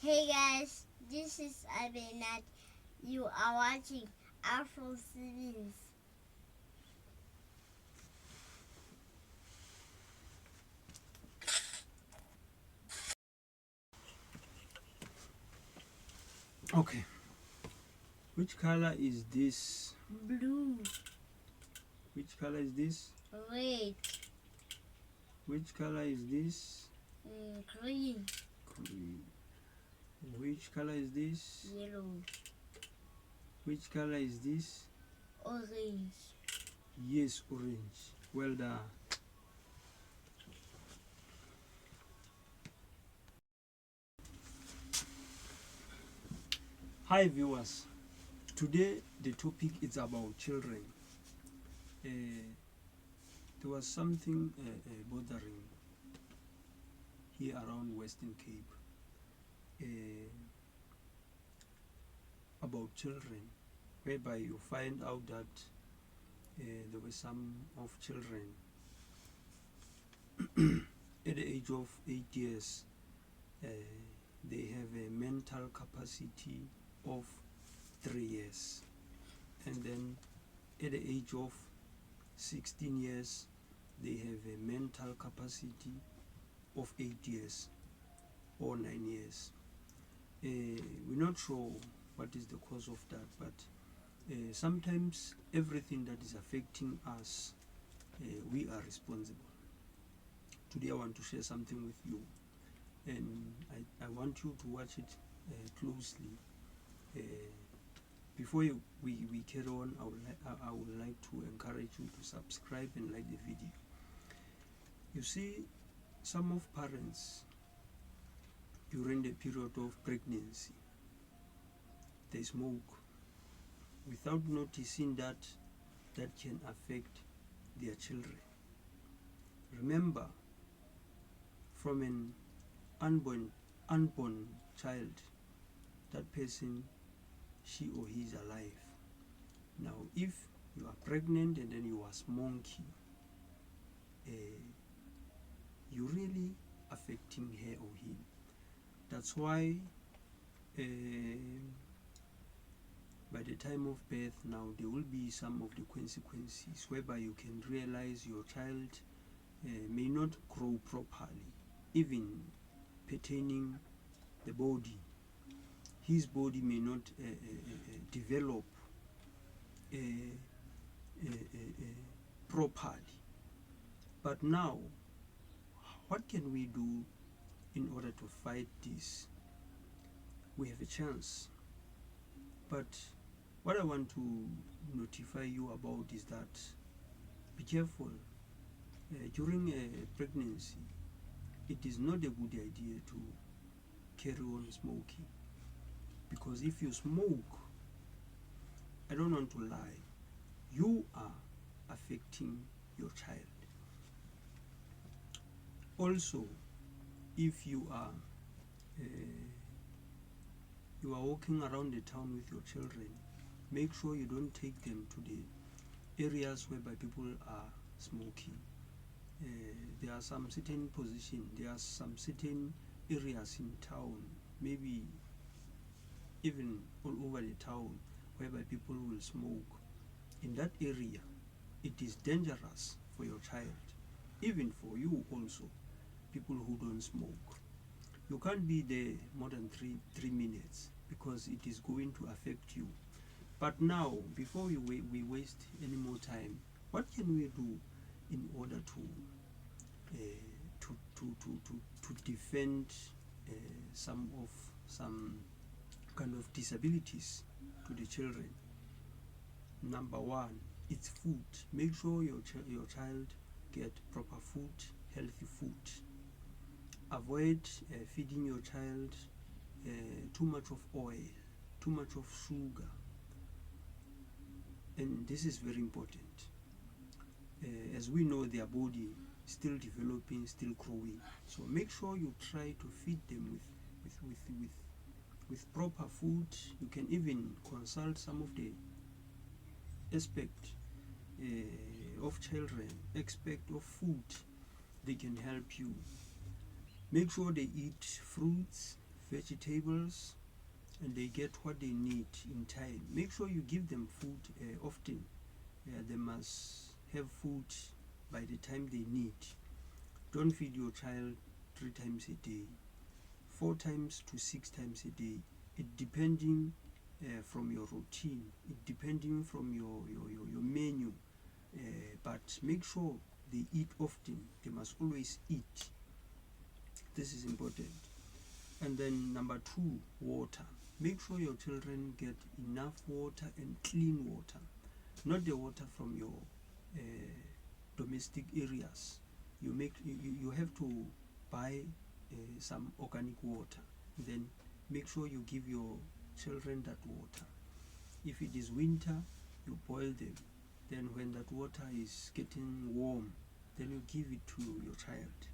Hey guys, this is Abinat. You are watching Afro Series. Okay. Which color is this? Blue, Which color is this? red, Which color is this? green, Green. Which color is this? yellow, Which color is this? orange. Yes, orange. Well done. Hi viewers. Today the topic is about children. There was something bothering here around Western Cape about children, whereby you find out that there were some of children at the age of 8 years, they have a mental capacity of 3 years, and then at the age of 16 years they have a mental capacity of 8 years or 9 years. We're not sure what is the cause of that, but sometimes everything that is affecting us, we are responsible. Today I want to share something with you, and I want you to watch it closely. Before we carry on, I would like to encourage you to subscribe and like the video. You see, some of parents during the period of pregnancy, they smoke without noticing that can affect their children. Remember, from an unborn child, that person, she or he is alive. Now if you are pregnant and then you are smoking, you're really affecting her or him. That's why by the time of birth, now there will be some of the consequences whereby you can realize your child may not grow properly, even pertaining the body. His body may not develop properly. But now, what can we do in order to fight this? We have a chance. But what I want to notify you about is that be careful. During a pregnancy, it is not a good idea to carry on smoking, because if you smoke, I don't want to lie, you are affecting your child. Also, if you are walking around the town with your children, make sure you don't take them to the areas whereby people are smoking. There are some certain positions, there are some certain areas in town, maybe even all over the town, whereby people will smoke. In that area, it is dangerous for your child, even for you also, people who don't smoke. You can't be there more than three minutes, because it is going to affect you. But now, before we waste any more time, what can we do in order to defend some kind of disabilities to the children? Number one, it's food. Make sure your child get proper food, healthy food. Avoid feeding your child too much of oil, too much of sugar, and this is very important. As we know, their body still developing, still growing, so make sure you try to feed them with proper food. You can even consult some of the aspect of children, aspect of food. They can help you. Make sure they eat fruits, vegetables, and they get what they need in time. Make sure you give them food often. They must have food by the time they need. Don't feed your child 3 times a day, 4 times to 6 times a day. It depending from your routine, it depending from your menu, but make sure they eat often. They must always eat. This is important. And then number 2, water. Make sure your children get enough water and clean water, not the water from your domestic areas. You have to buy some organic water. Then make sure you give your children that water. If it is winter, you boil them. Then when that water is getting warm, then you give it to your child.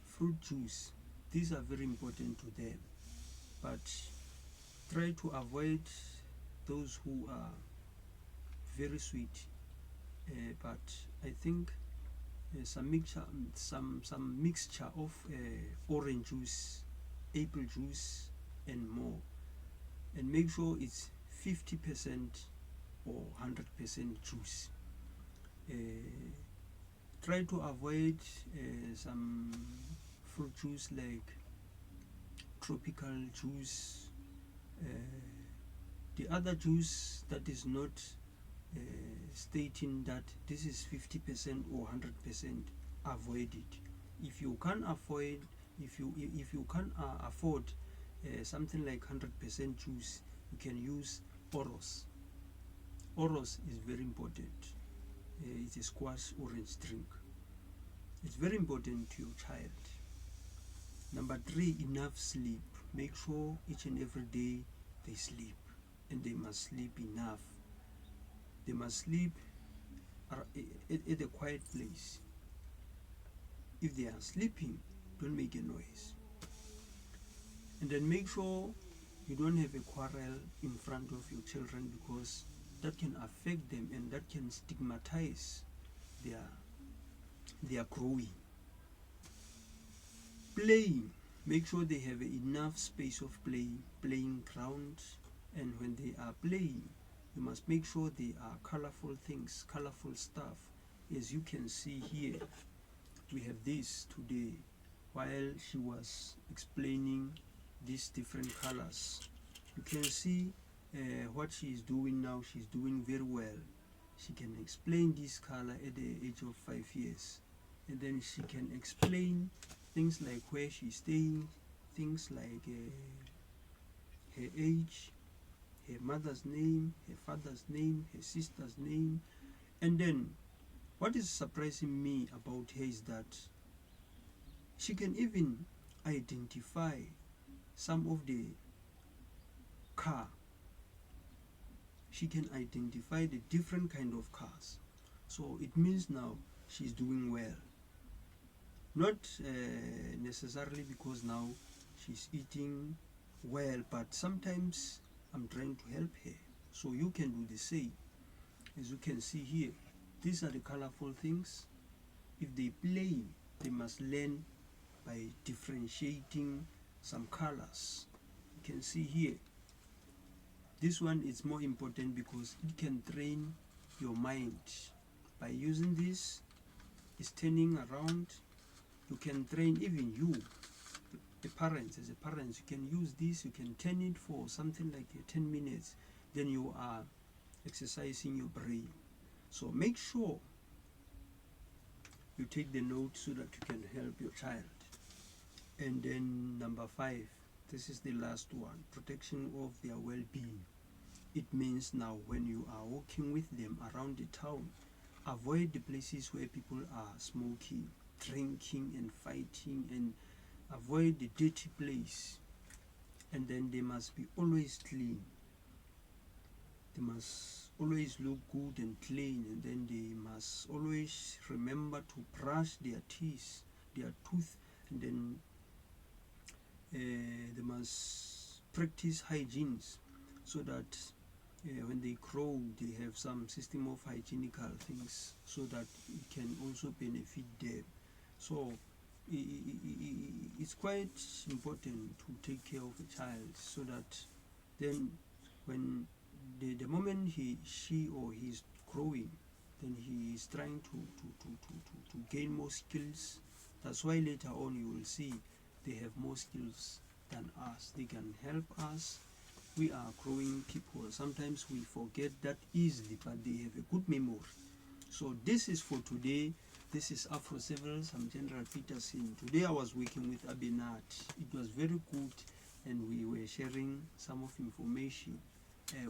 Fruit juice, these are very important to them, but try to avoid those who are very sweet. But I think some mixture of orange juice, apple juice, and more, and make sure it's 50% or 100% juice. Try to avoid some fruit juice like tropical juice. The other juice that is not stating that this is 50% or 100%, avoid it. If you can't afford, afford something like 100% juice, you can use Oros. Oros is very important. It's a squash orange drink. It's very important to your child. Number 3, enough sleep. Make sure each and every day they sleep, and they must sleep enough. They must sleep at a quiet place. If they are sleeping, don't make a noise. And then make sure you don't have a quarrel in front of your children, because that can affect them and that can stigmatize their growing. Playing, make sure they have enough space of playing ground, and when they are playing, you must make sure they are colorful things, colorful stuff. As you can see here, we have this today. While she was explaining these different colors, you can see what she is doing now. She's doing very well. She can explain this color at the age of 5 years, and then she can explain things like where she's staying, things like her age, her mother's name, her father's name, her sister's name. And then what is surprising me about her is that she can even identify some of the car. She can identify the different kind of cars. So it means now she's doing well. Not necessarily because now she's eating well, but sometimes I'm trying to help her. So you can do the same. As you can see here, these are the colorful things. If they play, they must learn by differentiating some colors. You can see here, this one is more important because it can train your mind. By using this, it's turning around. You can train even you, the parents. As a parent, you can use this. You can turn it for something like 10 minutes. Then you are exercising your brain. So make sure you take the note so that you can help your child. And then number 5, this is the last one, protection of their well-being. It means now when you are walking with them around the town, avoid the places where people are smoking, drinking and fighting, and avoid the dirty place. And then they must be always clean. They must always look good and clean, and then they must always remember to brush their teeth, and then they must practice hygiene so that when they grow, they have some system of hygienical things so that it can also benefit them. So it's quite important to take care of a child, so that then when the moment she or he is growing, then he is trying to gain more skills. That's why later on you will see they have more skills than us. They can help us. We are growing people. Sometimes we forget that easily, but they have a good memory. So this is for today. This is Afro Civils. I'm General Peterson. Today I was working with Abinat. It was very good, and we were sharing some of information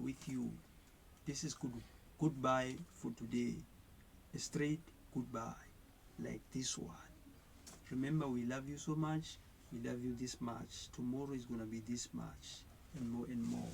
with you. This is goodbye for today. A straight goodbye, like this one. Remember, we love you so much. We love you this much. Tomorrow is going to be this much, and more and more.